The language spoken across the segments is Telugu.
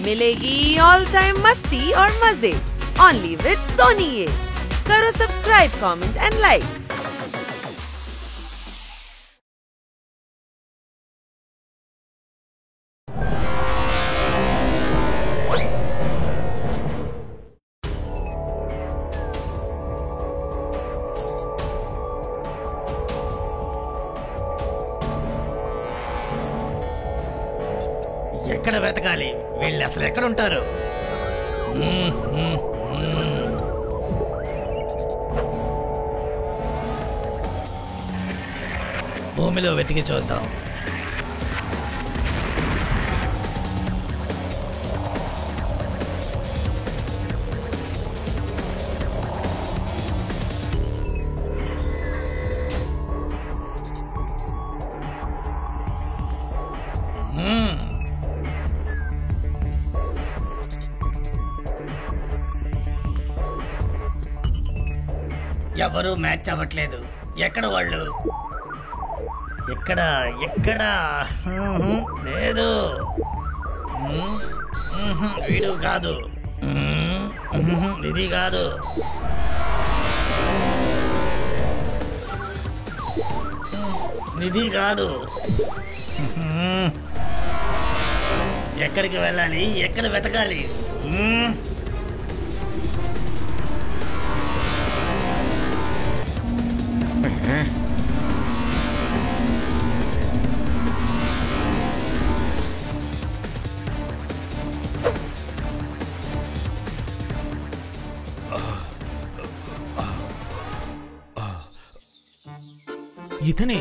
मिलेगी ऑल टाइम मस्ती और मजे ओनली विद सोनी। ये करो सब्सक्राइब, कमेंट एंड लाइक। ఎక్కడ వెతకాలి? వీళ్ళు అసలు ఎక్కడ ఉంటారు? భూమిలో వెతికి చూద్దాం. ఎవరు మ్యాచ్ అవ్వట్లేదు. ఎక్కడ వాళ్ళు? ఎక్కడ ఎక్కడ? లేదు, వీడు కాదు, ఇది కాదు. నిధి కాదు. ఎక్కడికి వెళ్ళాలి? ఎక్కడ వెతకాలి? ఇతనే.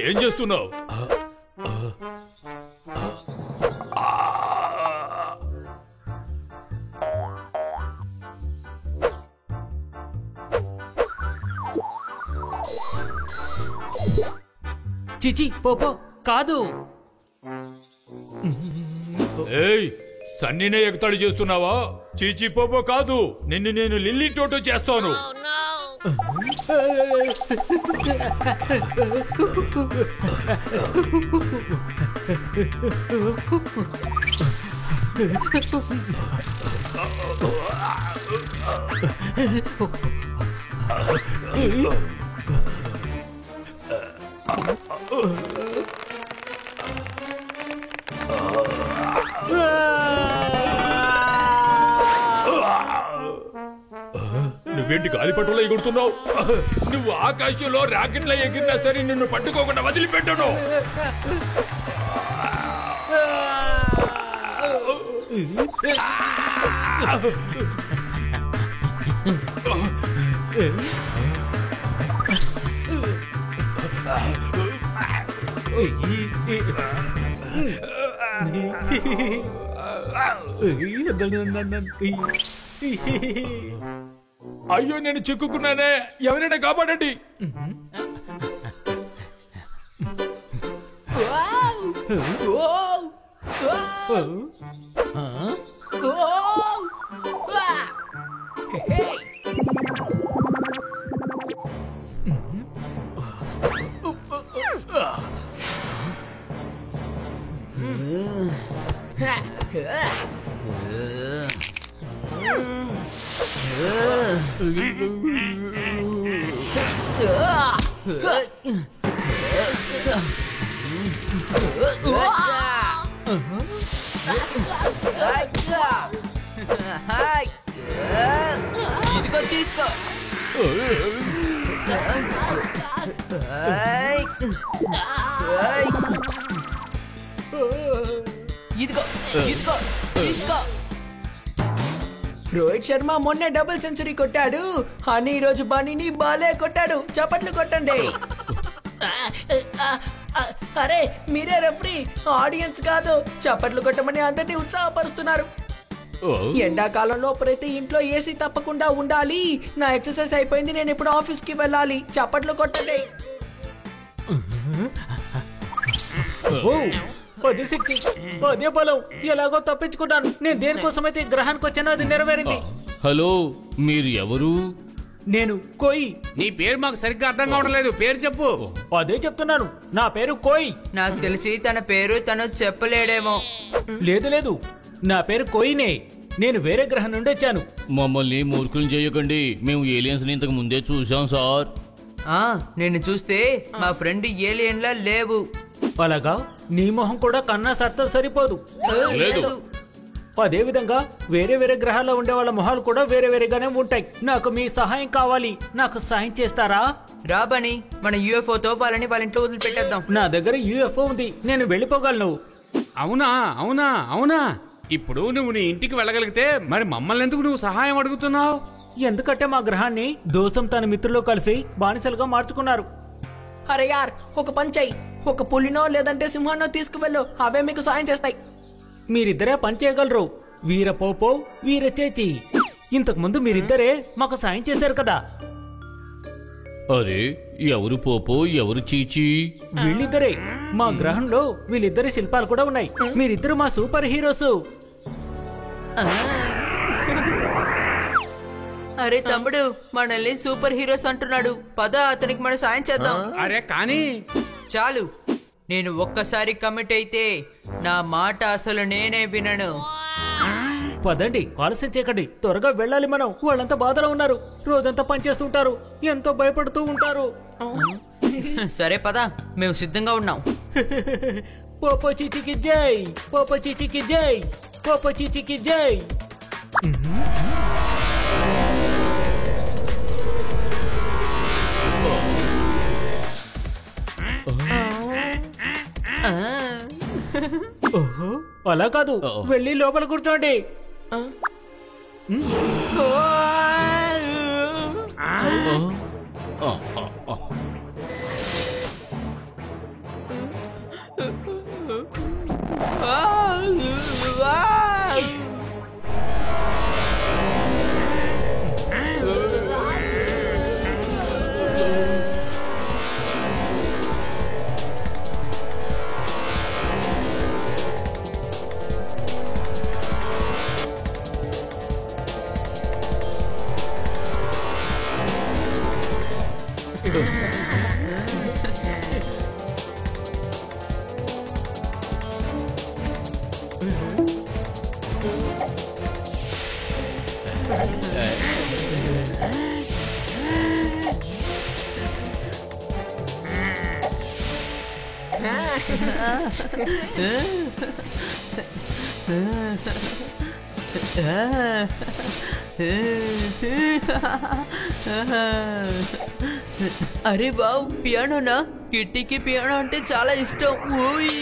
ఏం చేస్తున్నావు? చిచి పోపో కాదు. ఏయ్, సన్నీనే ఎగతాళి చేస్తున్నావా? చీచీ పోపో కాదు, నిన్ను నేను లిల్లీ టోటో చేస్తాను. నువ్వేంటి గాలిపటంలో ఎగురుతున్నావు? నువ్వు ఆకాశంలో రాకెట్లో ఎగిరినా సరే నిన్ను పట్టుకోకుండా వదిలిపెట్టను. అయ్యో, నేను చిక్కుకున్నానే, ఎవరైనా కాపాడండి. ఇదిగో తీసుకో. ఇదిగో ఇదిగో తీసుకో. రోహిత్ శర్మ మొన్నే డబుల్ సెంచరీ కొట్టాడు అని ఈ రోజు బన్నీని బాలే కొట్టాడు. చప్పట్లు కొట్టండి. అరే మీరే రెఫరీ, ఆడియన్స్ కాదు. చప్పట్లు కొట్టమని అందరినీ ఉత్సాహపరుస్తున్నారు. ఎండాకాలంలో ప్రతి ఇంట్లో ఏసీ తప్పకుండా ఉండాలి. నా ఎక్సర్సైజ్ అయిపోయింది, నేను ఇప్పుడు ఆఫీస్ కి వెళ్ళాలి. చప్పట్లు కొట్టండి. అదే శక్తి, అదే బలం. ఎలాగో తప్పించుకున్నాను. నేను దేనికోసమైతే గ్రహానికి వచ్చానో అది నెరవేరింది. హలో, మీరు ఎవరు? నేను కోయి. నీ పేరు మాకు సరిగ్గా అర్థం కావడం లేదు, పేరు చెప్పు. అదే చెప్తున్నాను, నా పేరు కోయి. నాకు తెలిసి తన పేరు తను చెప్పలేడేమో. లేదు లేదు, నా పేరు కోయినే. నేను వేరే గ్రహం నుండి వచ్చాను. మమ్మల్ని మూర్ఖులు చేయకండి, మేము ఏలియన్స్ ని ఇంతకు ముందే చూసాం సార్. నేను చూస్తే మా ఫ్రెండ్ ఏలియన్లా లేవు. అలాగా? నీ మొహం కూడా కన్నా సర్తం సరిపోదు. లేదు. అదే విధంగా వేరే వేరే గ్రహాల్లో ఉండే వాళ్ళ మొహాలు కూడా వేరే వేరేగానే ఉంటాయి. నాకు మీ సహాయం కావాలి, నాకు సహాయం చేస్తారా? రాబని మన యూఎఫ్ఓతో వాళ్ళని వాళ్ళ ఇంట్లో వదిలిపెట్టేద్దాం. నా దగ్గర యూఎఫ్ఓ ఉంది, నేను వెళ్ళిపోగలను. అవునా అవునా అవునా? ఇప్పుడు నువ్వు నీ ఇంటికి వెళ్ళగలిగితే మరి మమ్మల్ని ఎందుకు నువ్వు సహాయం అడుగుతున్నావు? ఎందుకంటే మా గ్రహాన్ని దోసం తన మిత్రులు కలిసి బానిసలుగా మార్చుకున్నారు. అరే యార్, ఒక పని చెయ్యి. ఒక పులినో లేదంటే సింహాన్నో తీసుకువెళ్ళు, అవే మీకు సాయం చేస్తాయి. మీరిద్దరే పని చేయగలరు, వీర పోపో వీర చేచి. ఇంతకు ముందు మీరిద్దరే మాకు సాయం చేశారు కదా. అరే, ఎవరు పోపో ఎవరు చీచి? వీళ్ళిద్దరే. మా గ్రహంలో వీళ్ళిద్దరి శిల్పాలు కూడా ఉన్నాయి. మీరిద్దరు మా సూపర్ హీరోస్. అరే తమ్ముడు, మనల్ని సూపర్ హీరోస్ అంటున్నాడు, పద అతనికి మనం సాయం చేద్దాం. అరే కానీ చాలు, నేను ఒక్కసారి కమిట్ అయితే నా మాట అసలు నేనే వినను. పదండి, ఆలస్యం చేయకండి, త్వరగా వెళ్ళాలి మనం. వాళ్ళంతా బాధలో ఉన్నారు, రోజంతా పనిచేస్తుంటారు, ఎంతో భయపడుతూ ఉంటారు. సరే పద, మేము సిద్ధంగా ఉన్నాం. పోపో చీచికి జై, పోపో చీచికి జై, పోపో చీచికి జై. ఓహో, అలా కాదు, వెళ్ళి లోపల కూర్చోండి. అరే వావ్, పియానోనా? కిట్టీకి పియానో అంటే చాలా ఇష్టం. ఓయ్,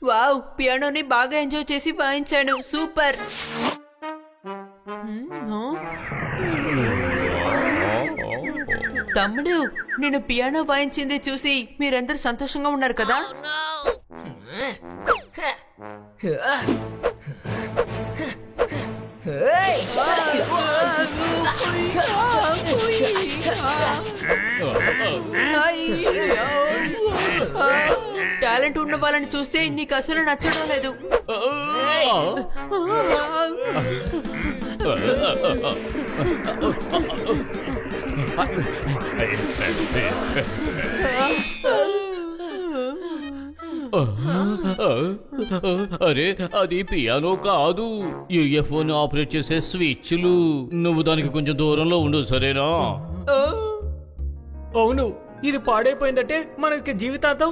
వావ్, పియానోని బాగా ఎంజాయ్ చేసి వాయించాను, సూపర్. తమ్ముడు, నేను పియానో వాయించింది చూసి మీరందరూ సంతోషంగా ఉన్నారు కదా? టాలెంట్ ఉన్న వాళ్ళని చూస్తే నీకు అసలు నచ్చడం లేదు. అరే, అది పియానో కాదు, యూఎఫ్ఓని ఆపరేట్ చేసే స్విచ్లు. నువ్వు దానికి కొంచెం దూరంలో ఉండు, సరేనా? అవును, ఇది పాడైపోయిందంటే మనకి జీవితాంతం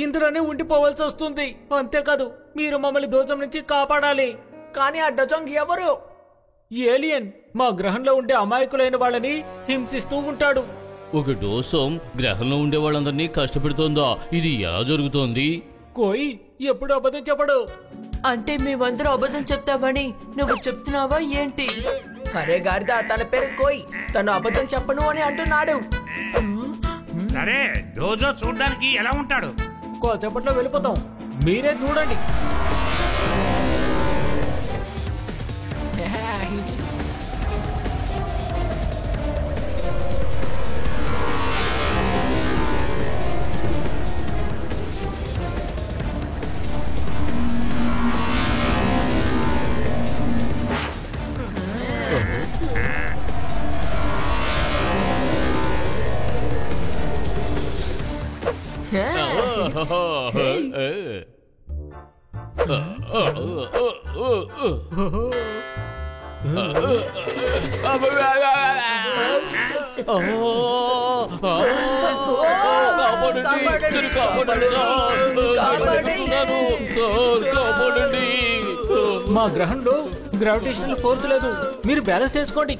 ఇందులోనే ఉండిపోవాల్సి వస్తుంది. అంతేకాదు మీరు మమ్మల్ని దోషం నుంచి కాపాడాలి. కానీ ఆ డజంగ్ ఎవరు? ఏలియన్ మా గ్రహంలో ఉండే అమాయకులైన వాళ్ళని హింసిస్తూ ఉంటాడు. ఒక దోషం గ్రహంలో ఉండే వాళ్ళందరినీ కష్టపెడుతోందా? ఇది ఎలా జరుగుతోంది? కోయి ఎప్పుడు అబద్ధం చెప్పడు. అంటే మేమందరూ అబద్ధం చెప్తామని నువ్వు చెప్తున్నావా ఏంటి? అరే గాడిద, తన పేరు కోయి. తను అబద్ధం చెప్పను అని అంటున్నాడు. సరే, రోజు చూడ్డానికి ఎలా ఉంటాడు? కాసేపట్లో వెళ్ళిపోతాం, మీరే చూడండి. మా గ్రహంలో గ్రావిటేషనల్ ఫోర్స్ లేదు, మీరు బ్యాలెన్స్ చేసుకోండి.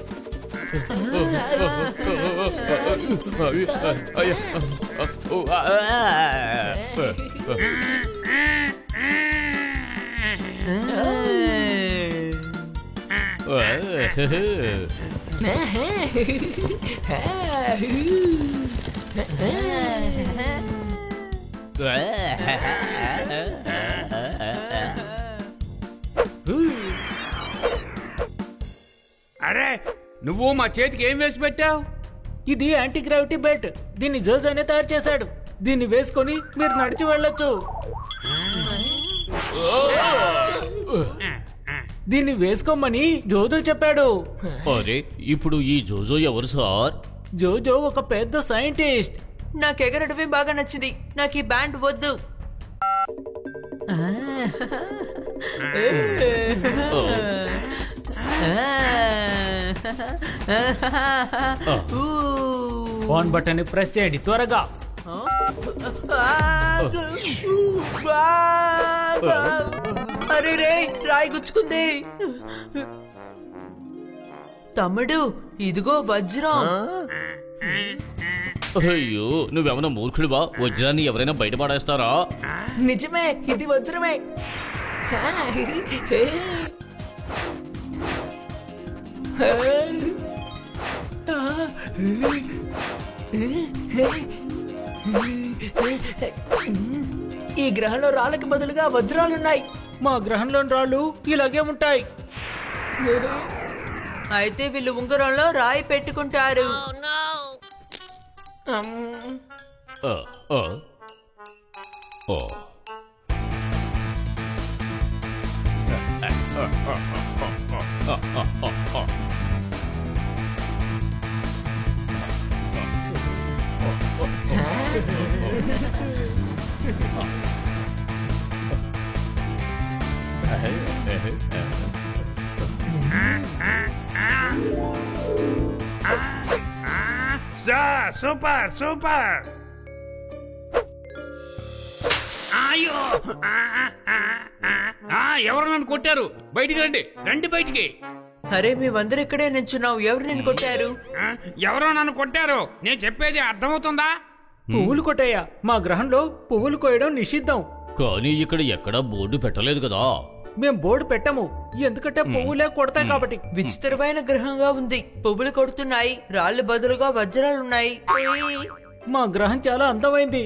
అరే, నువ్వు మా చేతికి ఏం వేసి పెట్టావు? ఇది యాంటీ గ్రావిటీ బెల్ట్. దీన్ని జోజోనే తయారు చేశాడు. దీన్ని వేసుకొని మీరు నడిచి వెళ్ళొచ్చు. దీన్ని వేసుకోమని జోజో చెప్పాడు. అరే, ఇప్పుడు ఈ జోజో ఎవరు సార్? జోజో ఒక పెద్ద సైంటిస్ట్. నాకు ఎగరడమే బాగా నచ్చింది. నాకు ఈ బ్యాండ్ వద్దు. ఆన్ బటన్ ని ప్రెస్ చేయండి త్వరగా. అరే రే, రాయి గుచ్చుకుంది. తమ్ముడు, ఇదిగో వజ్రం. అయ్యో, నువ్వేమన్నా మూర్ఖుడివా? వజ్రాన్ని ఎవరైనా బయట పడేస్తారా? నిజమే, ఇది వజ్రమే. ఈ గ్రహంలో రాళ్ళకి బదులుగా వజ్రాలున్నాయి. మా గ్రహంలోని రాళ్ళు ఇలాగే ఉంటాయి. అయితే వీళ్ళు ఉంగరంలో రాయి పెట్టుకుంటారు. Super super. అయ్యో, ఎవరు నన్ను కొట్టారు? బయటికి రండి, రండి బయటికి. అరే, మేమందరూ ఇక్కడే నించున్నావు. ఎవరు నిన్ను కొట్టారు? ఎవరో నన్ను కొట్టారు. నేను చెప్పేది అర్థమవుతుందా? పువ్వులు కొట్టయ్యా, మా గ్రహంలో పువ్వులు కోయడం నిషిద్ధం. కానీ ఇక్కడ ఎక్కడా బోర్డు పెట్టలేదు కదా. మేం బోర్డు పెట్టము, ఎందుకంటే పువ్వులే కొడతాయి కాబట్టి. విచిత్రమైన గ్రహంగా ఉంది. పువ్వులు కొడుతున్నాయి, రాళ్ళు బదులుగా వజ్రాలున్నాయి. మా గ్రహం చాలా అందమైంది.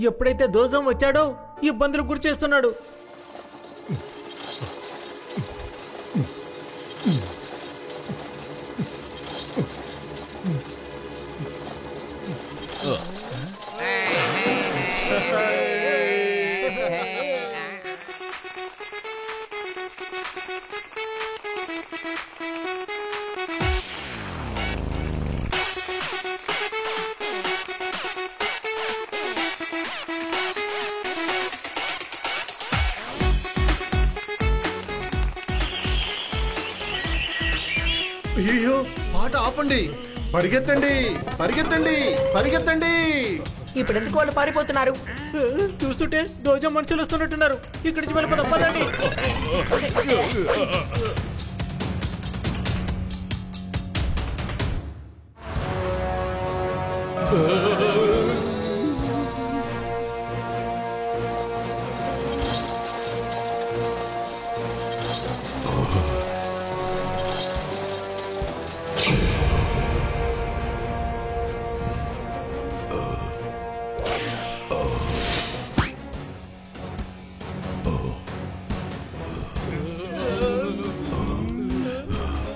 ఎప్పుడైతే దోషం వచ్చాడో ఇబ్బందులు గురి చేస్తున్నాడు. అయ్యో, పాట ఆపండి. పరిగెత్తండి పరిగెత్తండి పరిగెత్తండి. ఇప్పుడు ఎందుకు వాళ్ళు పారిపోతున్నారు? చూస్తుంటే దోజో మనుషులు వస్తున్నట్టున్నారు. ఇక్కడి నుంచి వెళ్ళిపోదాం పదండి.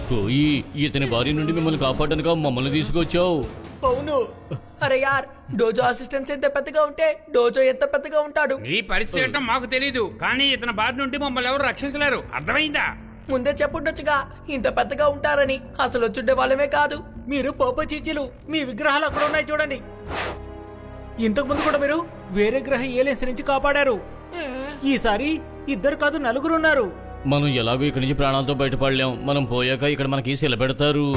కోయి, ఇతని బారి నుండి మిమ్మల్ని కాపాడనుక మమ్మల్ని తీసుకొచ్చావు. అవును. అరే యార్, డోజో అసిస్టెంట్స్ ఎంత పెద్దగా ఉంటే డోజో ఎంత పెద్దగా ఉంటాడు. నీ పరిస్థితి ఏంటో మాకు తెలీదు, కానీ ఇతని బారి నుండి మమ్మల్ని ఎవరు రక్షించలేరు. అర్థమైందా? ముందే చెప్పుండొచ్చుగా ఇంత పెద్దగా ఉంటారని. అసలు వచ్చుండే వాళ్ళమే కాదు. మీరు పోపో చీచీలు, మీ విగ్రహాలు అక్కడ ఉన్నాయి చూడండి. ఇంతకు ముందు కూడా మీరు వేరే గ్రహ ఏలియన్స్ నుంచి కాపాడారు. ఈసారి ఇద్దరు కాదు, నలుగురు ఉన్నారు. మనం ఎలాగో ఇక్కడి నుంచి ప్రాణాలతో బయటపడలేం. మనం పోయాక ఇక్కడ మనకి శిల పెడతారు.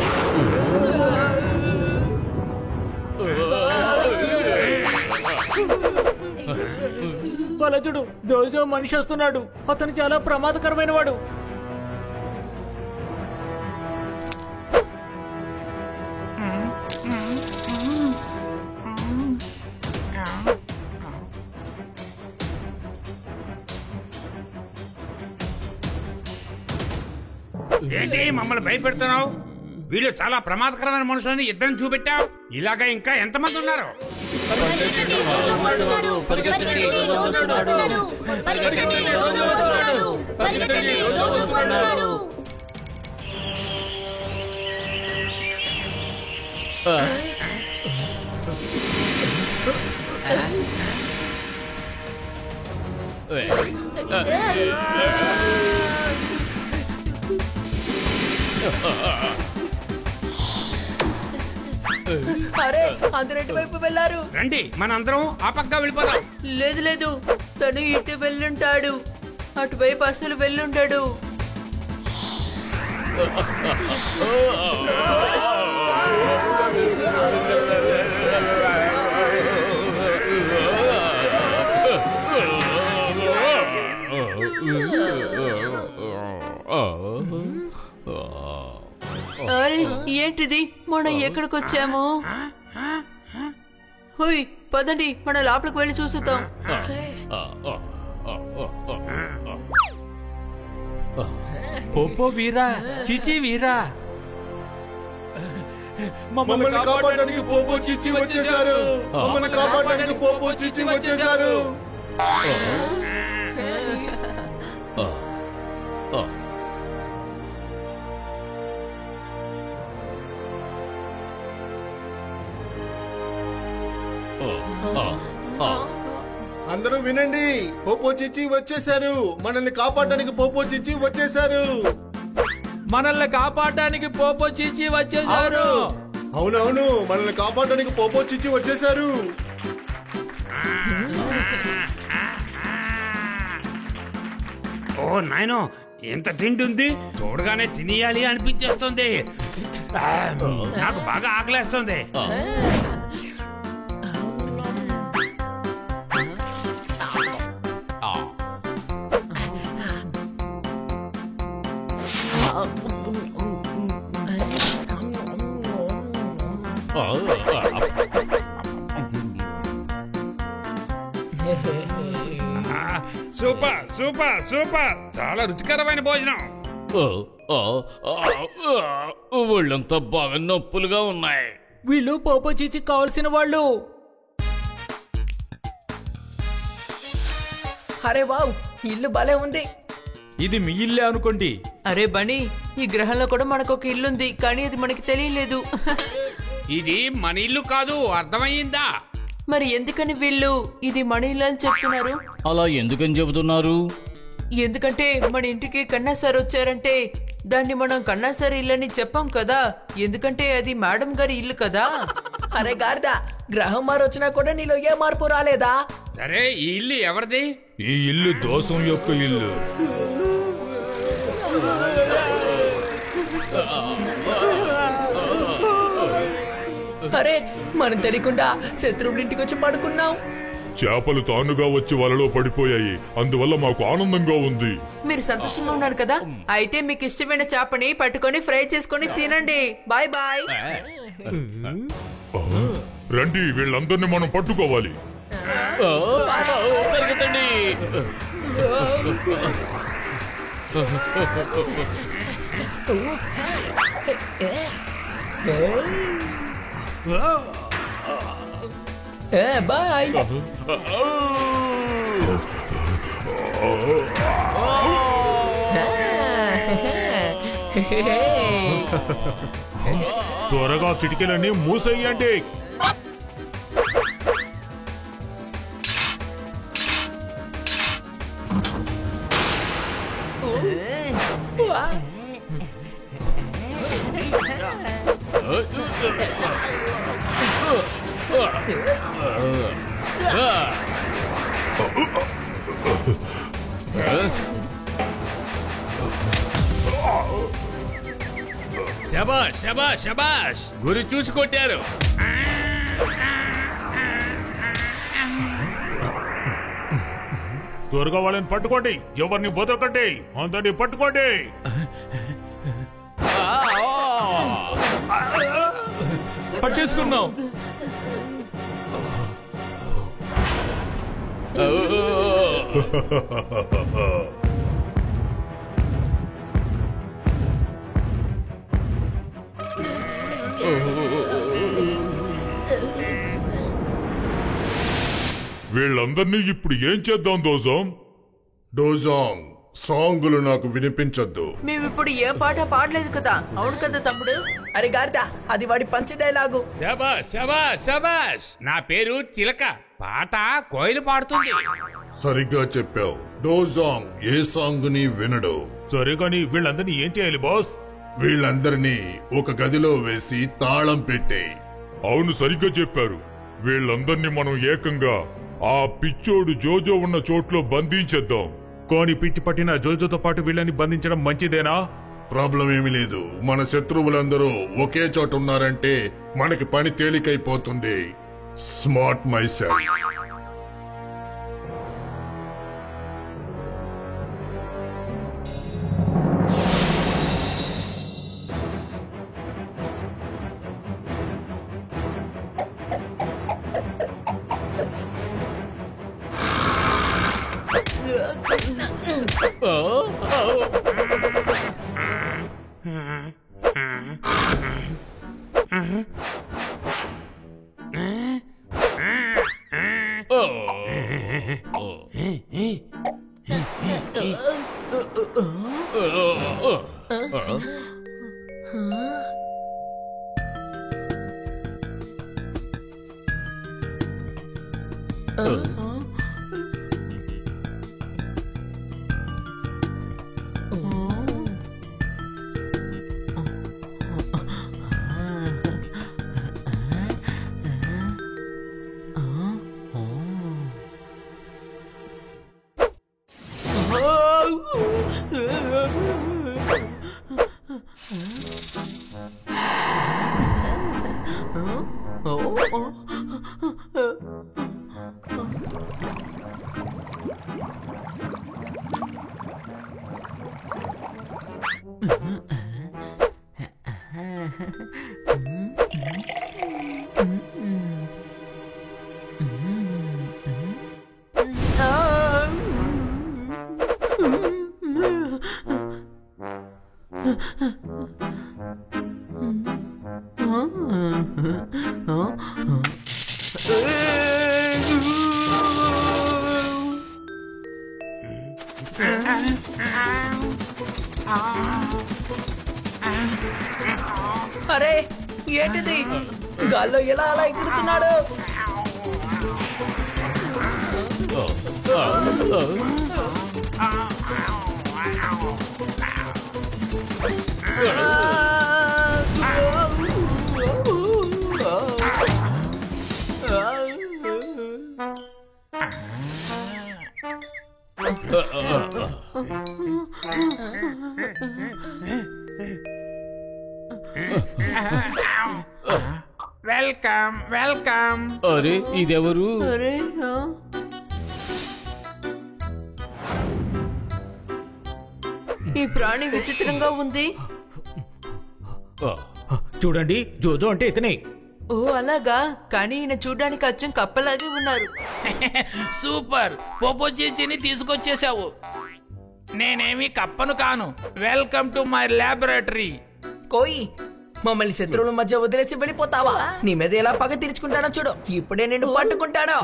బలజుడు దోజో మనిషి వస్తున్నాడు. అతను చాలా ప్రమాదకరమైన వాడు. ఏంటి మమ్మల్ని భయపెడుతున్నావు? వీళ్ళు చాలా ప్రమాదకరమైన మనుషులని ఇద్దరిని చూపెట్టావు. ఇలాగా ఇంకా ఎంతమంది ఉన్నారు? అరే, అందరెంటి వైపు వెళ్ళారు. రండి, మనందరం ఆ పక్క వెళ్ళిపోదాం. లేదు లేదు, తను ఇటు వెళ్ళుంటాడు, అటువైపు అసలు వెళ్ళుంటాడు. అరే ఏంటిది, మనం ఎక్కడికి వచ్చాము? హుయ్, పదండి మన లోపలికి వెళ్ళి చూసుతాం. పోపో వీరా, చీచీ వీరా, మమ్మల్ని కాపాడడానికి పోపో చిచ్చి వచ్చేసారు. మమ్మల్ని కాపాడడానికి పోపో చిచ్చి వచ్చేసారు. అందరూ వినండి, పోపో చిచ్చి వచ్చేసారు. మనల్ని కాపాడడానికి పోపో చిచ్చి వచ్చేసారు. మనల్ని కాపాడడానికి పోపో చీచీ వచ్చేసారు. అవునవును, మనల్ని కాపాడడానికి పోపో చిచ్చి వచ్చేసారు. ఓ నాయనో, ఎంత తిండి ఉంది, చూడగానే తినేయాలి అనిపించేస్తుంది. నాకు బాగా ఆకలేస్తుంది. సూపర్ సూపర్ సూపర్, చాలా రుచికరమైన భోజనం. ఒళ్ళంతా బాగా నొప్పులుగా ఉన్నాయి. వీళ్ళు పోపో చీచి కావలసిన వాళ్ళు. అరే వావ్, ఇల్లు భలే ఉంది. ఇది మీ ఇల్లే అనుకోండి. అరే బనీ, ఈ గ్రహంలో కూడా మనకు ఒక ఇల్లుంది, కానీ అది మనకి తెలియలేదు. ఇది మన ఇల్లు కాదు, అర్థమయ్యిందా? మరి ఎందుకని వీళ్ళు ఇది మన ఇల్లు అని చెప్తున్నారు? అలా ఎందుకని చెబుతున్నారు? ఎందుకంటే మన ఇంటికి కన్నా సార్ వచ్చారంటే దాన్ని మనం కన్నా సార్ ఇల్లు అని చెప్పాం కదా, ఎందుకంటే అది మేడం గారి ఇల్లు కదా. అరే గారిదా, గ్రహం మారు వచ్చినా కూడా నీలో ఏ మార్పు రాలేదా? సరే, ఈ ఇల్లు ఎవరిది? ఈ ఇల్లు దోసం యొక్క ఇల్లు. అరే మనం తెలియకుండా శత్రువుల ఇంటికి వచ్చి పడుకున్నాం. చేపలు తానుగా వచ్చి వలలో పడిపోయాయి, అందువల్ల మాకు ఆనందంగా ఉంది. మీరు సంతోషంగా ఉన్నారు కదా, అయితే మీకు ఇష్టమైన చేపని పట్టుకొని ఫ్రై చేసుకొని తినండి. Bye bye. రండి, వీళ్ళందరినీ మనం పట్టుకోవాలి. పరిగెత్తండి. బాయ్. త్వరగా కిటికీలన్నీ మూసేయండి. శబాష్ శబాష్ శబాష్, గురి చూసి కొట్టారు. త్వరగా వాళ్ళని పట్టుకోండి, ఎవరిని వదలకండి, అందరినీ పట్టుకోండి. పట్టేసుకున్నాం. వీళ్ళందరినీ ఇప్పుడు ఏం చేద్దాం దోజాం? డోజాంగ్, సాంగులు నాకు వినిపించద్దు. మేమిప్పుడు ఏ పాట పాడలేదు కదా. అవును కదా తమ్ముడు? అరే గార్దా, అది వాడి పంచ డైలాగు. శబాష్ శబాష్ శబాష్. నా పేరు చిలక, పాట కోయిలు పాడుతుంది. సరిగ్గా చెప్పావు. డోజాంగ్ ఏ సాంగ్ ని వినడు. సరే కానీ వీళ్ళందరినీ ఏం చేయాలి బాస్? వీళ్ళందరినీ ఒక గదిలో వేసి తాళం పెట్టే. అవును, సరిగ్గా చెప్పారు. వీళ్ళందరినీ మనం ఏకంగా ఆ పిచ్చోడు జోజో ఉన్న చోట్లో బంధించేద్దాం. కానీ పిచ్చి పట్టిన జోజోతో పాటు వీళ్ళని బంధించడం మంచిదేనా? ప్రాబ్లం ఏమీ లేదు. మన శత్రువులందరూ ఒకే చోట ఉన్నారంటే మనకి పని తేలికైపోతుంది. Smart my self. అరే ఏంటిది, గాల్లో ఎలా అలా ఎగురుతున్నాడు? Welcome welcome. అరే ఇదెవరు? అరే ఆ? ఈ ప్రాణి విచిత్రంగా ఉంది. చూడండి, జోజో అంటే ఇతనే. ఓ అలాగా, కానీ ఈయన చూడ్డానికి అచ్చం కప్పలాగే ఉన్నారు. సూపర్, పోపో చేచిని తీసుకొచ్చేసావు. నేనేమి కప్పను కాను. Welcome to my laboratory. కోయి, మమ్మల్ని శత్రువుల మధ్య వదిలేసి వెళ్ళిపోతావా? నీ మీద ఎలా పగ తీర్చుకుంటానో చూడు. ఇప్పుడే నేను పట్టుకుంటాను.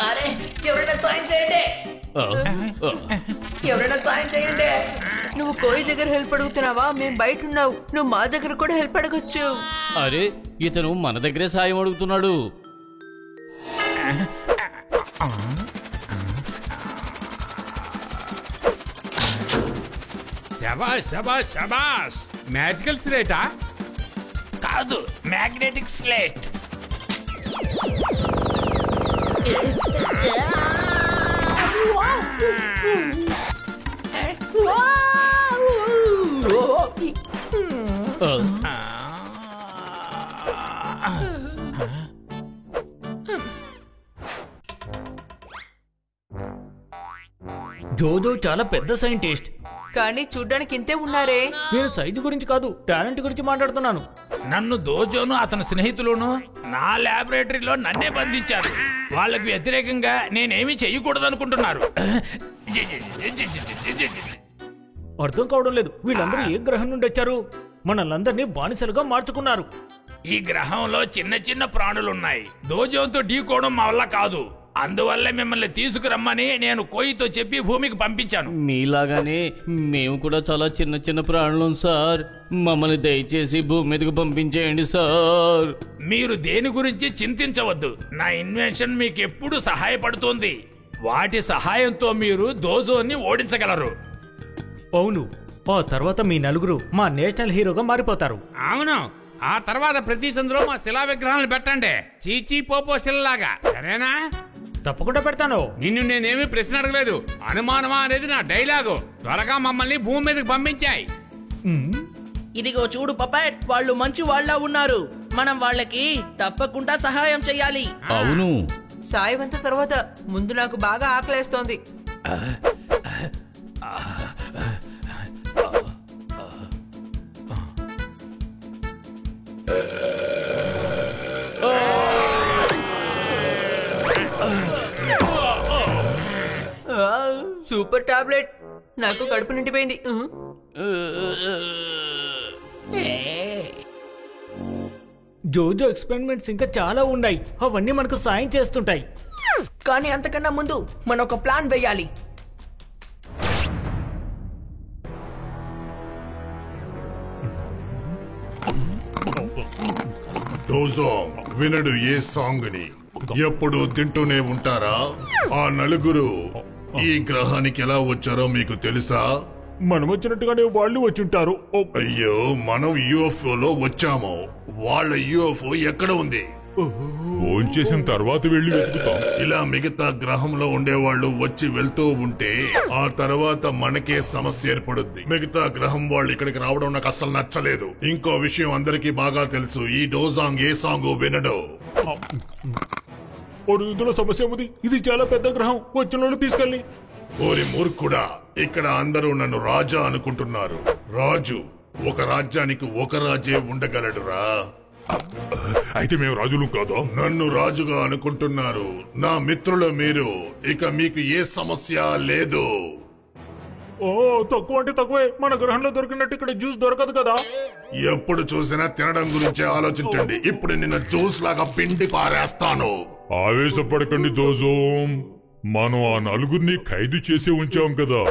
అరే ఎవరైనా సాయం చేయండి, ఎవరైనా సాయం చేయండి. నువ్వు కోయి దగ్గర హెల్ప్ అడుగుతున్నావా? మేము బయట ఉన్నావు, నువ్వు మా దగ్గర కూడా హెల్ప్ అడగొచ్చు. అరే ఇతను మన దగ్గరే సాయం అడుగుతున్నాడు. శబాష్ శబాష్ శబాష్. మ్యాజికల్ స్లేటా? కాదు, మ్యాగ్నెటిక్ స్లేట్. జోజో చాలా పెద్ద సైంటిస్ట్. కానీ చూడ్డానికి ఇంతే ఉన్నారే. నేను సైజు గురించి కాదు, టాలెంట్ గురించి మాట్లాడుతున్నాను. నన్ను దోజోను అతని స్నేహితులను నా ల్యాబొరేటరీలో నన్నే బంధించారు. వాళ్ళకు వ్యతిరేకంగా నేనేమీ చెయ్యకూడదు అనుకుంటున్నారు. అర్థం కావడం లేదు, వీళ్ళందరూ ఏ గ్రహం నుండి వచ్చారు? మనల్ని బానిసలుగా మార్చుకున్నారు. ఈ గ్రహంలో చిన్న చిన్న ప్రాణులున్నాయి. దోజోతో ఢీకోవడం మా వల్ల కాదు. అందువల్లే మిమ్మల్ని తీసుకురమ్మని నేను కోయితో చెప్పి భూమికి పంపించాను. మీలాగానే మేము కూడా చాలా చిన్న చిన్న ప్రాణులం సార్. మమ్మల్ని దయచేసి భూమి మీదకి పంపించేయండి సార్. మీరు దేని గురించి చింతించవద్దు. నా ఇన్వెన్షన్ మీకు ఎప్పుడు సహాయపడుతుంది. వాటి సహాయంతో మీరు దోజోని ఓడించగలరు. అవును, ఆ తర్వాత మీ నలుగురు మా నేషనల్ హీరోగా మారిపోతారు. అవును, ఆ తర్వాత ప్రతి సందులో మా శిలా విగ్రహాలను పెట్టండి, చీచీ పోపో శిలలాగా. సరేనా? తప్పకుండా పెడతాను. నిన్ను నేనేమి ప్రశ్న అడగలేదు. అనుమానమా అనేది నా డైలాగు. త్వరగా మమ్మల్ని భూమి మీదకి పంపించాయి. ఇదిగో చూడు పపెట్, వాళ్ళు మంచి వాళ్ళ ఉన్నారు. మనం వాళ్ళకి తప్పకుండా సహాయం చెయ్యాలి. అవును, సాయం అంతా తర్వాత, ముందు నాకు బాగా ఆకలేస్తోంది. సూపర్ టాబ్లెట్, నాకు కడుపు నిండిపోయింది. జోజో ఎక్స్పెరిమెంట్స్ ఇంకా చాలా ఉన్నాయి, అవన్నీ మనకు సాయం చేస్తుంటాయి. కానీ అంతకన్నా ముందు మనం ఒక ప్లాన్ వేయాలి. డోజో వినడు ఏ సాంగ్ ని ఎప్పుడు తింటూనే ఉంటారా? ఆ నలుగురు ఈ గ్రహానికి ఎలా వచ్చారో మీకు తెలుసా? మనం వచ్చినట్టుగానే వాళ్ళు వచ్చుంటారు. అయ్యో, మనం UFO లో వచ్చాము. వాళ్ళ UFO ఎక్కడ ఉంది? ఫోన్ చేసిన తర్వాత వెళ్ళి వెతుకుతాం. ఇలా మిగతా గ్రహంలో ఉండేవాళ్ళు వచ్చి వెళ్తూ ఉంటే ఆ తర్వాత మనకే సమస్య ఏర్పడుద్ది. మిగతా గ్రహం వాళ్ళు ఇక్కడికి రావడం నాకు అసలు నచ్చలేదు. ఇంకో విషయం అందరికీ బాగా తెలుసు, ఈ డోజాంగ్ ఏ సాంగ్ వినడు. ఇందులో సమస్య ఉంది. ఇది చాలా పెద్ద గ్రహం, వచ్చిన తీసుకెళ్ళి. ఓరి మూర్ఖుడా, ఇక్కడ అందరూ నన్ను రాజా అనుకుంటున్నారు. రాజు ఒక రాజ్యానికి ఒక రాజే ఉండగలడురా. అయితే మేము రాజులు కాదా? నన్ను రాజుగా అనుకుంటున్నారు. నా మిత్రులు మీరు. ఇక మీకు ఏ సమస్య లేదు. ఓ తక్కువ అంటే తక్కువే. మన గ్రహంలో దొరికినట్టు ఇక్కడ జ్యూస్ దొరకదు కదా. ఎప్పుడు చూసినా తినడం గురించి ఆలోచించండి. ఇప్పుడు నిన్ను జ్యూస్ లాగా పిండి పారేస్తాను. ఆవేశపడకండి జోజోం, మనం ఆ నలుగురిని ఖైదు చేసి ఉంచాం కదా.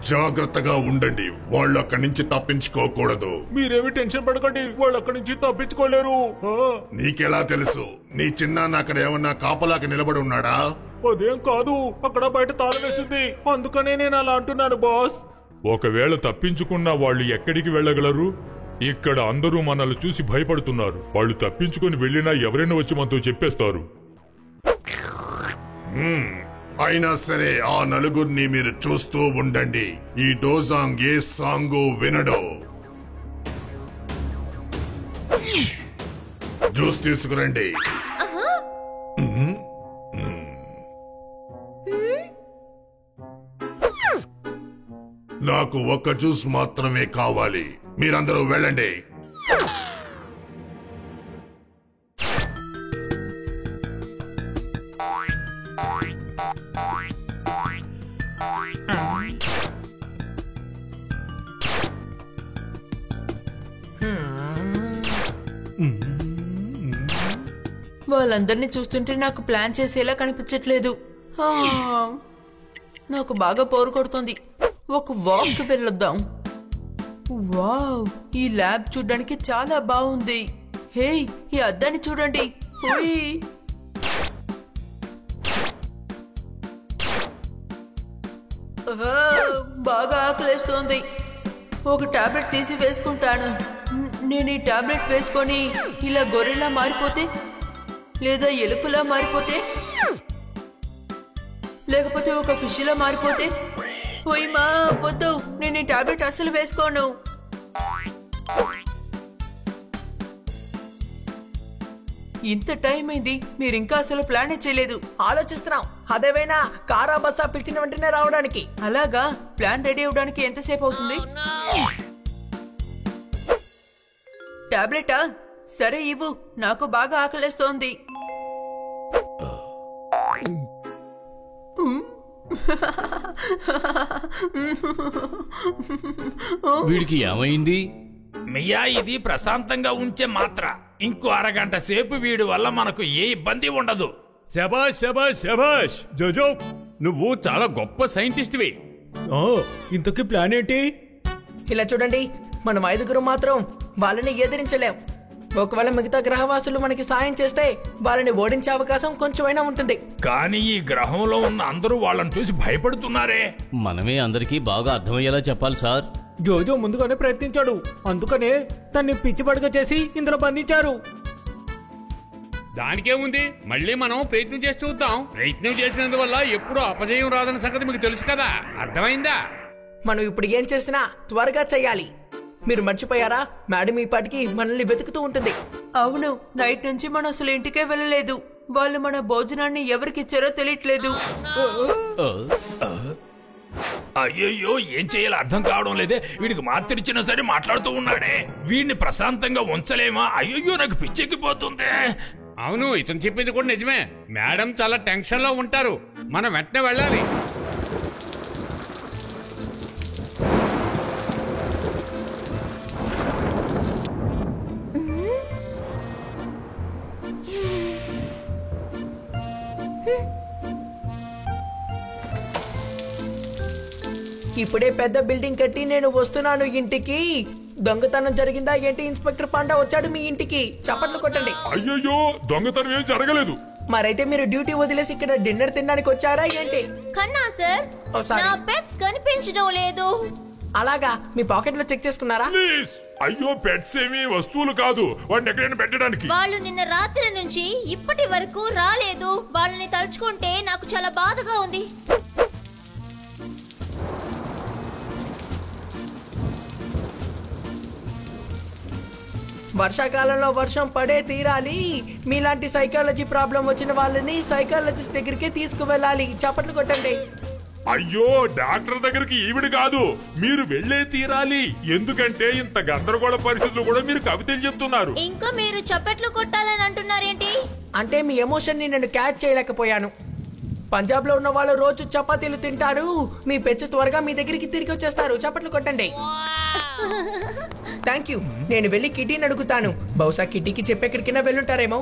జాగ్రత్తగా ఉండండి, వాళ్ళు అక్కడి నుంచి తప్పించుకోకూడదు. మీరేమి టెన్షన్ పడకండి, వాళ్ళు అక్కడి నుంచి తప్పించుకోలేరు. నీకెలా తెలుసు? నీ చిన్నాన్న అక్కడ ఏమన్నా కాపలాకి నిలబడి ఉన్నాడా? అదేం కాదు, అక్కడ బయట తాళం వేసింది, అందుకనే నేను అలా అంటున్నాను బాస్. ఒకవేళ తప్పించుకున్నా వాళ్ళు ఎక్కడికి వెళ్ళగలరు? ఇక్కడ అందరూ మనల్ని చూసి భయపడుతున్నారు. వాళ్ళు తప్పించుకుని వెళ్ళినా ఎవరైనా వచ్చి మనతో చెప్పేస్తారు. అయినా సరే ఆ నలుగురిని మీరు చూస్తూ ఉండండి. ఈ డోజాంగ్ ఏ సాంగు వినడు. జ్యూస్ తీసుకురండి. నాకు ఒక్క జ్యూస్ మాత్రమే కావాలి. మీరందరూ వెళ్ళండి. వాళ్ళందరినీ చూస్తుంటే నాకు ప్లాన్ చేసేలా కనిపించట్లేదు. నాకు బాగా బోర్ కొడుతుంది. ఒక వాక్ వెళ్ళొద్దాం. వావ్, ఈ ల్యాబ్ చూడడానికి చాలా బాగుంది. హే, ఈ అద్దాన్ని చూడండి. బాగా ఆకలేస్తోంది. ఒక టాబ్లెట్ తీసి వేసుకుంటాను. నేను ఈ టాబ్లెట్ వేసుకొని ఇలా గొర్రెలా మారిపోతే, లేదా ఎలుకలా మారిపోతే, లేకపోతే ఒక ఫిష్లా మారిపోతే, పోయిమా వద్దు, నేను ఈ టాబ్లెట్ అస్సలు వేసుకోను. ఇంత టైం అయింది, మీరు ఇంకా అసలు ప్లాన్ చేయలేదు. ఆలోచిస్తున్నాం, అదేవైనా కారా బస్సా పిలిచిన వెంటనే రావడానికి. అలాగా, ప్లాన్ రెడీ అవడానికి ఎంతసేపు అవుతుంది? టాబ్లెటా? సరే ఇవ్వు, నాకు బాగా ఆకలేస్తోంది. వీడికి ఏమైంది? మియా, ఇది ప్రశాంతంగా ఉంచే మాత్ర. ఇంకో అరగంట సేపు వీడి వల్ల మనకు ఏ ఇబ్బంది ఉండదు. శబాష్ శబాష్ శబాష్ జోజో, నువ్వు చాలా గొప్ప సైంటిస్ట్వి. ఇంతకీ ప్లాన్ ఏంటి? ఇలా చూడండి, మనం 5 మాత్రం వాళ్ళని ఎదిరించలేం. ఒకవేళ మిగతా గ్రహవాసులు మనకి సాయం చేస్తే వాళ్ళని ఓడించే అవకాశం కొంచెమైనా ఉంటుంది. కానీ ఈ గ్రహంలో ఉన్న అందరూ వాళ్ళని చూసి భయపడుతున్నారే. మనమే అందరికీ బాగా అర్థమయ్యేలా చెప్పాలి సార్. జోజో ముందుగానే ప్రయత్నించాడు, అందుకనే తన్ని పిచ్చిపడక చేసి ఇందులో బంధించారు. దానికేముంది, మళ్ళీ మనం ప్రయత్నం చేసి చూద్దాం. ప్రయత్నం చేసినందువల్ల ఎప్పుడూ అపజయం రాదన్న సంగతి మీకు తెలుసు కదా, అర్థమైందా? మనం ఇప్పుడు ఏం చేసినా త్వరగా చెయ్యాలి. మీరు మర్చిపోయారా, మేడం ఈ పాటికి మనల్ని వెతుకుతూ ఉంటుంది. అవును, నైట్ నుంచి మనం అసలు ఇంటికే వెళ్ళలేదు. వాళ్ళు మన భోజనాన్ని ఎవరికిచ్చారో తెలియట్లేదు. అయ్యయ్యో, ఏం చేయాలో అర్థం కావడం లేదే. వీడికి మాత్ర ఇచ్చినా సరే మాట్లాడుతూ ఉన్నాడే. వీడిని ప్రశాంతంగా ఉంచలేమా? అయ్యయ్యో, నాకు పిచ్చెక్కిపోతుంది. అవును, ఇతను చెప్పింది కూడా నిజమే. మేడం చాలా టెన్షన్ లో ఉంటారు. మనం వెంటనే వెళ్ళాలి. ఇప్పుడే పెద్ద బిల్డింగ్ కట్టి నేను వస్తున్నాను ఇంటికి. దొంగతనం జరిగిందా ఏంటి? ఇన్స్పెక్టర్ పాండా వచ్చాడు మీ ఇంటికి. చప్పట్లు కొట్టండి. అయ్యయ్యో, దొంగతనం ఏం జరగలేదు. మరైతే మీరు డ్యూటీ వదిలేసి ఇక్కడ డిన్నర్ తినడానికి వచ్చారా ఏంటి? కన్నా సార్, నా పెట్స్ కనిపించడం లేదు. అలాగా, మీ పాకెట్ లో చెక్ చేసుకున్నారా? ప్లీజ్. అయ్యో, పెట్స్ ఏమి వస్తువులు కాదు, వాడిని ఎక్కడైనా పెట్టడానికి. వాళ్ళు నిన్న రాత్రి నుంచి ఇప్పటి వరకు రాలేదు. వాళ్ళని తలుచుకుంటే నాకు చాలా బాధగా ఉంది. వర్షాకాలంలో వర్షం పడే తీరాలి. మీలాంటి సైకాలజీ ప్రాబ్లం వచ్చిన వాళ్ళని సైకాలజిస్ట్ దగ్గరికి తీసుకువెళ్ళాలి. చప్పట్లు కొట్టండి. అయ్యో, డాక్టర్ దగ్గరికి ఈవిడ కాదు, మీరు వెళ్ళే తీరాలి. ఎందుకంటే ఇంత గందరగోళ పరిస్థితులు కూడా మీరు కవితలు చెప్తున్నారు. ఇంకా మీరు చప్పట్లు కొట్టాలని అంటున్నారేంటి? అంటే మీ ఎమోషన్ ని నేను క్యాచ్ చేయలేకపోయాను. పంజాబ్ లో ఉన్న వాళ్ళు రోజు చపాతీలు తింటారు. మీ పెచ్చు త్వరగా మీ దగ్గరికి తిరిగి వచ్చేస్తారు. చప్పట్లు కొట్టండి. Thank you. నేను వెళ్ళి కిటీని అడుగుతాను. బహుశా కిటీకి చెప్పెక్కడికైనా వెళ్ళుంటారేమో.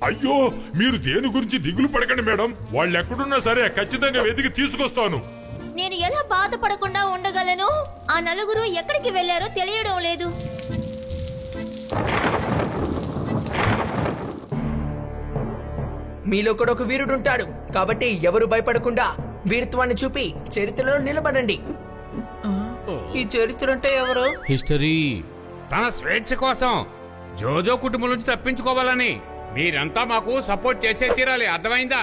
అయ్యో, మీరు దేని గురించి దిగులు పడకండి మేడం. వాళ్ళు ఎక్కడున్నా సరే ఖచ్చితంగా వెతికి తీసుకొస్తాను. నేను ఎలా బాధపడకుండా ఉండగలను? ఆ నలుగురు ఎక్కడికి వెళ్లారో తెలియడం లేదు. మీలో కూడా ఒక వీరుడు ఉంటాడు. కాబట్టి ఎవరు భయపడకుండా వీరత్వాన్ని చూపి చరిత్రలో నిలబడండి. ఈ చరిత్ర అంటే ఎవరు? హిస్టరీ. తన స్వేచ్ఛ కోసం జోజో కుటుంబం నుంచి తప్పించుకోవాలని మీరంతా మాకు సపోర్ట్ చేసే తీరాలి. అర్థమైందా?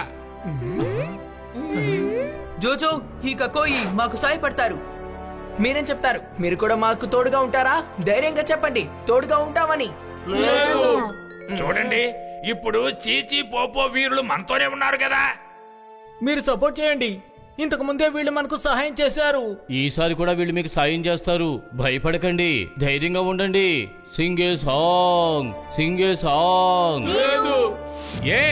జోజో ఈ కకోయి మాకు సాయపడతారు. మీరేం చెప్తారు? మీరు కూడా మాకు తోడుగా ఉంటారా? ధైర్యంగా చెప్పండి, తోడుగా ఉంటామని. చూడండి, ఇప్పుడు చీచీ పోపో వీరులు మనతోనే ఉన్నారు కదా. మీరు సపోర్ట్ చేయండి. ఇంతకు ముందే వీళ్ళు మనకు సహాయం చేశారు. ఈసారి కూడా వీళ్ళు మీకు సాయం చేస్తారు. భయపడకండి, ధైర్యంగా ఉండండి. సింగ్ ఏ సాంగ్, సింగ్ ఏ సాంగ్. ఏ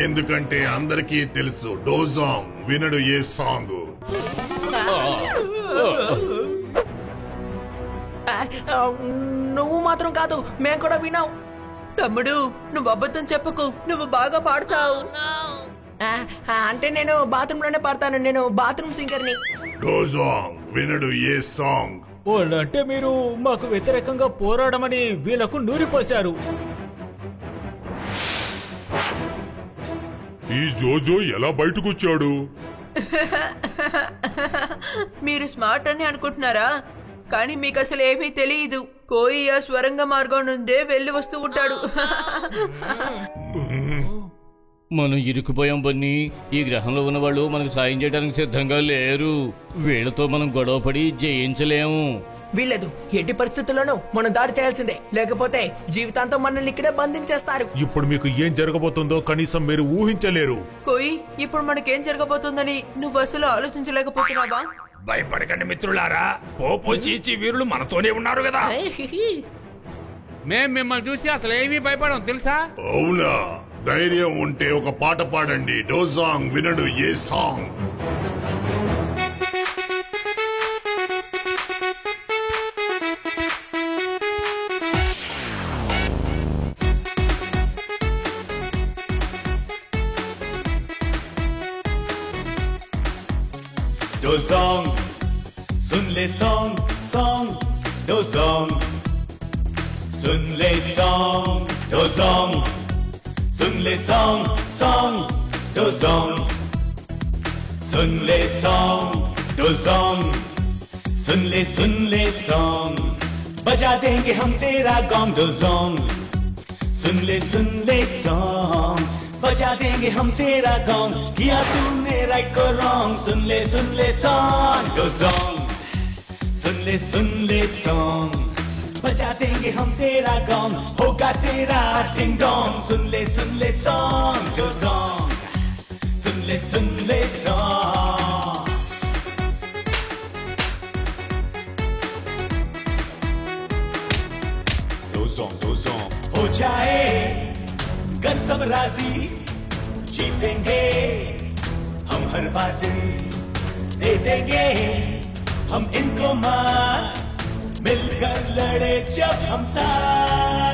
ఎందుకంటే అందరికీ తెలుసు డోజాంగ్ వినడు ఏ సాంగ్. నువ్వు మాత్రం కాదు, మేము కూడా వినాం. తమ్ముడు నువ్వు అబద్ధం చెప్పకు, నువ్వు బాగా పాడతావు. అంటే నేను బాత్రూమ్ లోనే పాడతాను. నేను బాత్రూమ్ సింగర్ని. డోజాంగ్ వినడు ఏ సాంగ్. వాళ్ళంటే మీరు మాకు వ్యతిరేకంగా పోరాడమని వీళ్ళకు నూరిపోశారు. ఈ జోజో ఎలా బయటకొచ్చాడు? మీరు స్మార్ట్ అని అనుకుంటున్నారా? కానీ మీకు అసలు ఏమీ తెలియదు. కోయి ఆ స్వరంగ మార్గం నుండే వెళ్ళి వస్తూ ఉంటాడు. మనం ఇరుక్కుపోయాం బన్నీ. ఈ గ్రహంలో ఉన్న వాళ్ళు మనకు సాయం చేయడానికి సిద్ధంగా లేరు. వీళ్ళతో మనం గొడవపడి జయించలేము. వీళ్ళదు. ఎట్టి పరిస్థితుల్లోనూ మనం దాడి చేయాల్సిందే, లేకపోతే జీవితాంతం మనల్ని ఇక్కడే బంధించేస్తారు. ఇప్పుడు మీకు ఏం జరగబోతుందో కనీసం మీరు ఊహించలేరు. కోయి ఇప్పుడు మనకేం జరగబోతుందని నువ్వు అసలు ఆలోచించలేకపోతున్నావా? భయపడకండి మిత్రులారా, పోపో చీచీ వీరులు మనతోనే ఉన్నారు కదా. మేం మిమ్మల్ని చూసి అసలు ఏమీ భయపడం తెలుసా? అవునా? ధైర్యం ఉంటే ఒక పాట పాడండి. డోజాంగ్ వినడు ఏ సాంగ్. डोज़ोंग सुन ले सॉन्ग सॉन्ग डोज़ोंग सुन ले सॉन्ग डोज़ोंग सुन ले सॉन्ग सॉन्ग डोज़ोंग सुन ले सॉन्ग डोज़ोंग सुन ले सॉन्ग बजा देंगे हम तेरा गॉन्ग डोज़ोंग सुन ले सॉन्ग बजा देंगे हम तेरा गॉन्ग किया तूने राइट को रॉन्ग सुन ले सॉन्ग डोज़ोंग सुन ले सॉन्ग बजा देंगे हम तेरा गॉन्ग होगा तेरा डिंग डोंग सुन ले सॉन्ग डोज़ोंग सुन ले सॉन्ग डोज़ोंग हो जाए कर सब राजी जीतेंगे हम हर बाजी दे देंगे हम इनको मार मिलकर लड़े जब हम साथ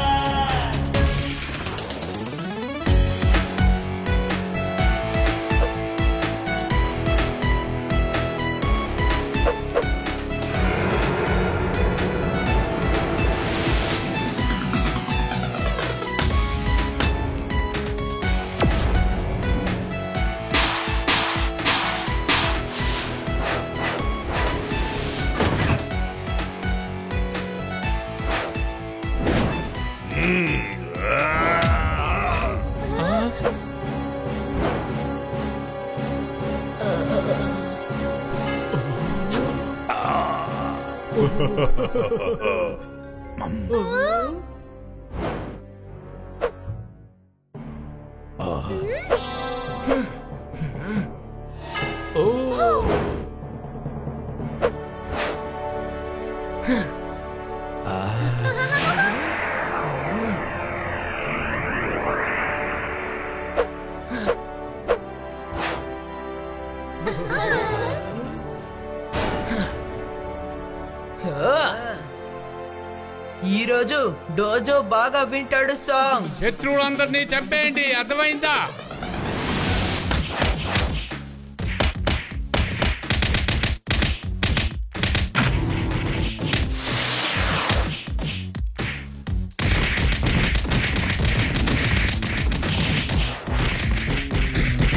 ఈరోజు డోజో బాగా వింటాడు సాంగ్. శత్రువులందరినీ చంపేయండి, అర్థమైందా?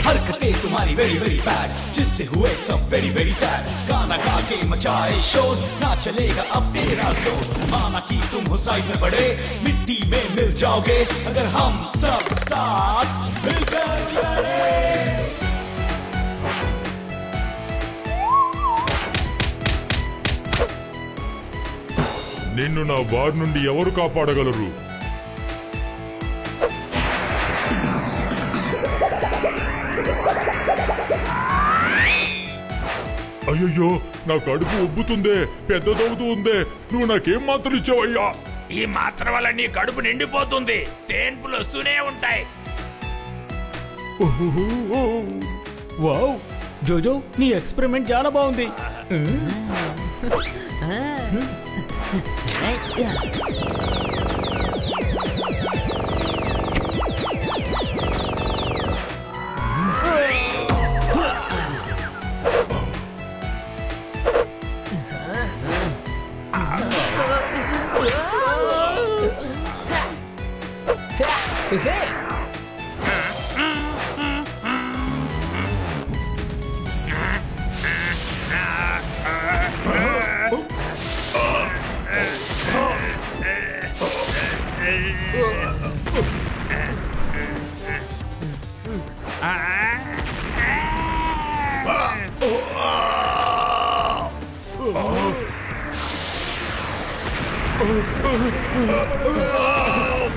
हरकतें तुम्हारी वेरी वेरी बैड, जिससे हुए सब वेरी वेरी सैड। गाना गा के मचाए शोर, ना चलेगा अब तेरा जोर। माना कि तुम हो साइज में बड़े, मिट्टी में मिल जाओगे अगर हम सब साथ मिलकर लड़े। నిన్ను నా వారి నుండి ఎవరు కాపాడగలరు? అయ్యయ్యో, నా కడుపు ఉబ్బుతుందే, పెద్దదవుతూ ఉందే. నువ్వు నాకేం మాత్రం ఇచ్చావయ్యా? ఈ మాత్ర వల్ల నీ కడుపు నిండిపోతుంది, తేన్పులు వస్తూనే ఉంటాయి. వావ్ జోజో, నీ ఎక్స్పెరిమెంట్ చాలా బాగుంది.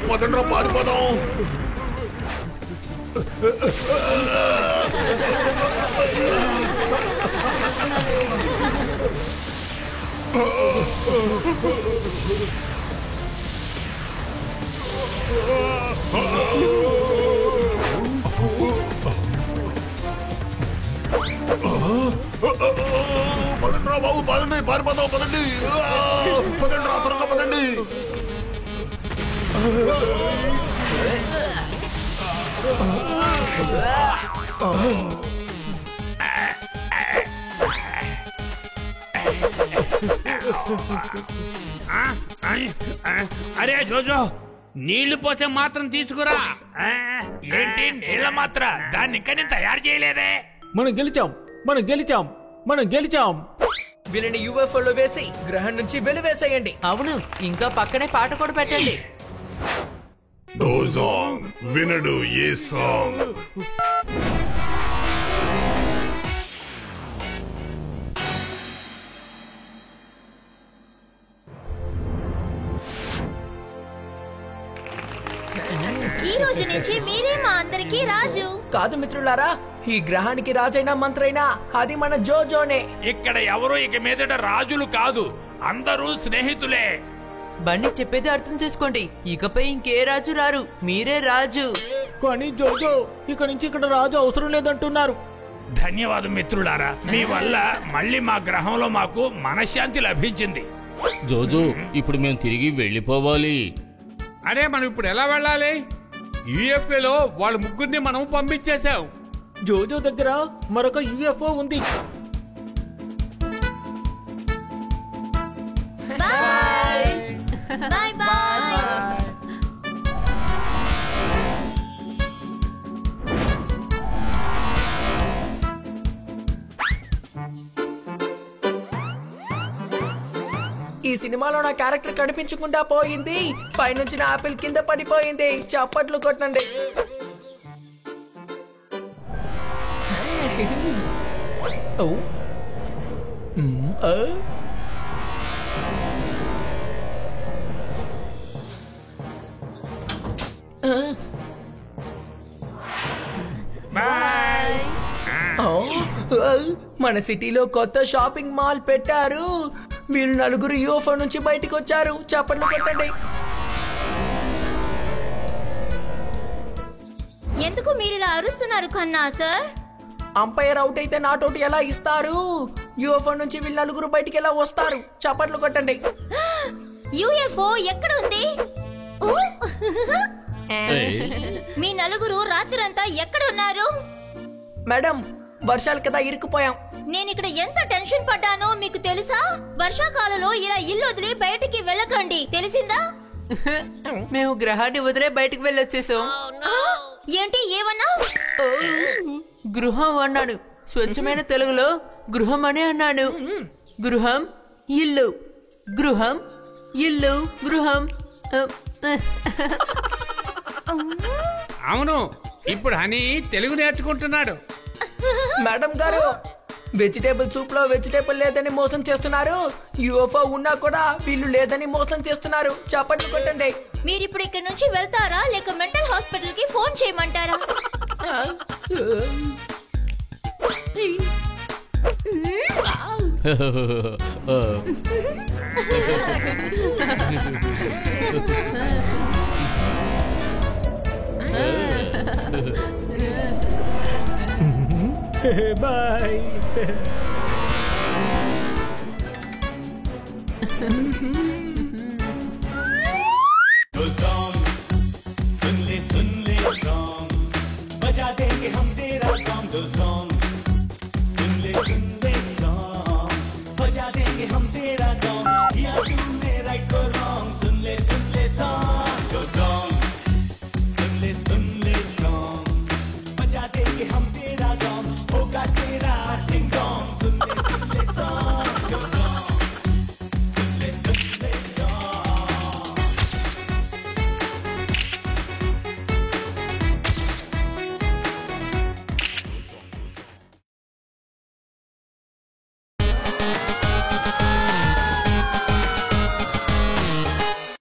పదండ్రా, పారిపోదాం. పదండ్రా బాబు, పదండి, పారిపోదాం, పదండి. పదండ్రా, త్వరగా పదండి. అరే జోజో, నీళ్లు పోసే మాత్రం తీసుకురా. ఏంటి నీళ్ళ మాత్ర? దాన్ని ఇంకా నేను తయారు చేయలేదే. మనం గెలిచాం, మనం గెలిచాం, మనం గెలిచాం. వీళ్ళని యూఎఫ్ఓలో వేసి గ్రహం నుంచి వెలివేసేయండి. అవును, ఇంకా పక్కనే పాట కూడా పెట్టండి. డోజాంగ్ వినడు ఏ సాంగ్. ఈ రోజు నుంచి మీరే మా అందరికీ రాజు. కాదు మిత్రులారా, ఈ గ్రహానికి రాజైనా మంత్రైనా అది మన జోజోనే. ఇక్కడ ఎవరు ఇక మీదట రాజులు కాదు, అందరూ స్నేహితులే. బన్నీ చెప్పేది అర్థం చేసుకోండి. ఇకపై ఇంకే రాజు రారు, మీరే రాజు. కానీ జోజో, ఇక నుంచి ఇక్కడ రాజు అవసరం లేదంటున్నారు. ధన్యవాదం మిత్రులారా, మీ వల్ల మళ్ళీ మా గ్రహంలో మాకు మనశ్శాంతి లభించింది. జోజో, ఇప్పుడు మేము తిరిగి వెళ్ళిపోవాలి. అరే, మనం ఇప్పుడు ఎలా వెళ్ళాలి? యుఎఫ్ఏలో వాళ్ళ ముగ్గురిని మనం పంపించేశాం. జోజో దగ్గర మరొక యుఎఫ్ఓ ఉంది. Bye bye bye. ఈ సినిమాలో నా క్యారెక్టర్ కనిపించకుండా పోయింది. పైనుంచి నా ఆపిల్ కింద పడిపోయింది. చప్పట్లు కొట్టండి. ఓ మన సిటీలో కొత్త షాపింగ్ మాల్ పెట్టారు. వీళ్ళు నలుగురు యూఎఫ్ఓ నుంచి బయటికి వచ్చారు. చప్పట్లు కొట్టండి. ఎందుకు మీరు ఇలా అరుస్తున్నారు కన్నా సార్? అంపైర్ అవుట్ అయితే నాటౌట్ ఎలా ఇస్తారు? యూఎఫ్ఓ నుంచి వీళ్ళు నలుగురు బయటికి ఎలా వస్తారు? చప్పట్లు కొట్టండి. యూఎఫ్ఓ ఎక్కడ ఉంది? మీ నలుగురు రాత్రంతా ఎక్కడ ఉన్నారు? మేడం, వర్షాలు కదా ఇరుక్కుపోయాం. నేను ఇక్కడ ఎంత టెన్షన్ పడ్డానో మీకు తెలుసా? వర్షాకాలంలో ఇలా ఇల్లు వదిలి బయటికి వెళ్ళకండి, తెలిసిందా? మేము గ్రహాన్ని వదిలే బయటికి వెళ్ళొచ్చేసాం. ఏంటి ఏమన్నా? గృహం అన్నాను. స్వచ్ఛమైన తెలుగులో గృహం అని అన్నాను. గృహం ఇల్లు, గృహం ఇల్లు, గృహం. అవును, ఇప్పుడు హనీ తెలుగు నేర్చుకుంటున్నాడు. మేడం గారు, వెజిటేబుల్ సూప్ లో వెజిటేబుల్ లేదని మోసం చేస్తున్నారు. యూఎఫ్ఓ ఉన్నా కూడా వీళ్ళు లేదని మోసం చేస్తున్నారు. చప్పట్లు కొట్టండి. మీరు ఇప్పుడు ఇక్కడి నుంచి వెళ్తారా లేక మెంటల్ హాస్పిటల్ కి ఫోన్ చేయమంటారా? బాయ్.